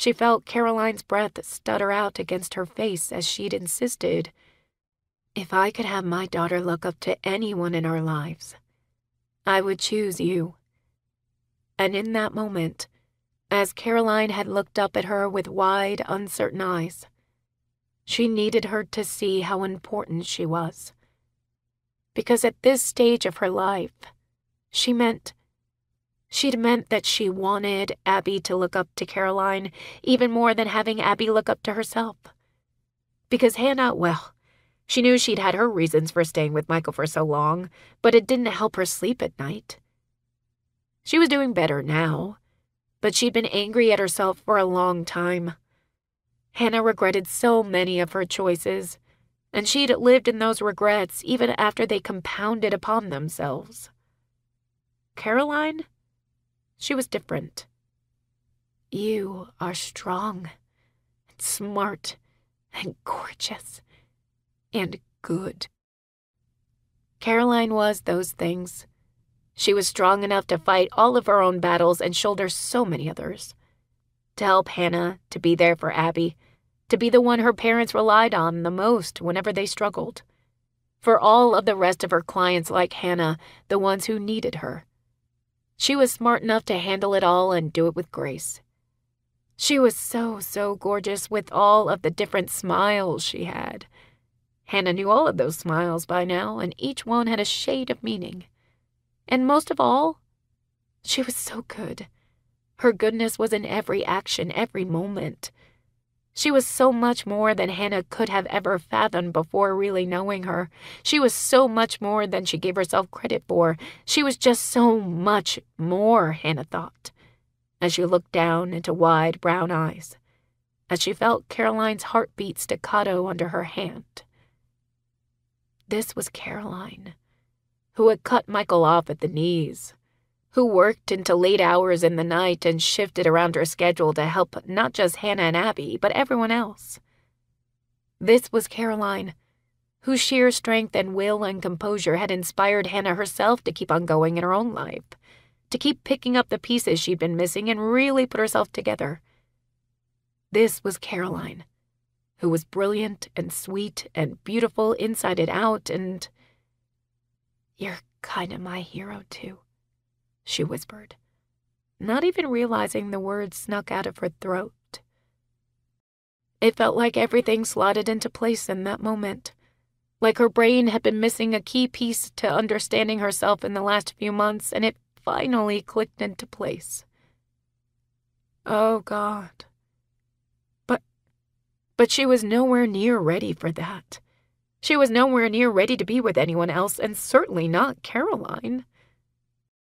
She felt Caroline's breath stutter out against her face as she'd insisted, "If I could have my daughter look up to anyone in our lives, I would choose you." And in that moment, as Caroline had looked up at her with wide, uncertain eyes, she needed her to see how important she was. Because at this stage of her life, she'd meant that she wanted Abby to look up to Caroline even more than having Abby look up to herself. Because Hannah, well, she knew she'd had her reasons for staying with Michael for so long, but it didn't help her sleep at night. She was doing better now, but she'd been angry at herself for a long time. Hannah regretted so many of her choices, and she'd lived in those regrets even after they compounded upon themselves. Caroline? She was different. "You are strong, and smart, and gorgeous, and good." Caroline was those things. She was strong enough to fight all of her own battles and shoulder so many others. To help Hannah, to be there for Abby, to be the one her parents relied on the most whenever they struggled. For all of the rest of her clients like Hannah, the ones who needed her. She was smart enough to handle it all and do it with grace. She was so gorgeous with all of the different smiles she had. Hannah knew all of those smiles by now, and each one had a shade of meaning. And most of all, she was so good. Her goodness was in every action, every moment. She was so much more than Hannah could have ever fathomed before really knowing her. She was so much more than she gave herself credit for. She was just so much more, Hannah thought, as she looked down into wide brown eyes, as she felt Caroline's heartbeat staccato under her hand. This was Caroline, who had cut Michael off at the knees, who worked into late hours in the night and shifted around her schedule to help not just Hannah and Abby, but everyone else. This was Caroline, whose sheer strength and will and composure had inspired Hannah herself to keep on going in her own life, to keep picking up the pieces she'd been missing and really put herself together. This was Caroline, who was brilliant and sweet and beautiful inside and out, and "You're kind of my hero, too," she whispered, not even realizing the words snuck out of her throat. It felt like everything slotted into place in that moment, like her brain had been missing a key piece to understanding herself in the last few months, and it finally clicked into place. Oh, God. But she was nowhere near ready for that. She was nowhere near ready to be with anyone else, and certainly not Caroline.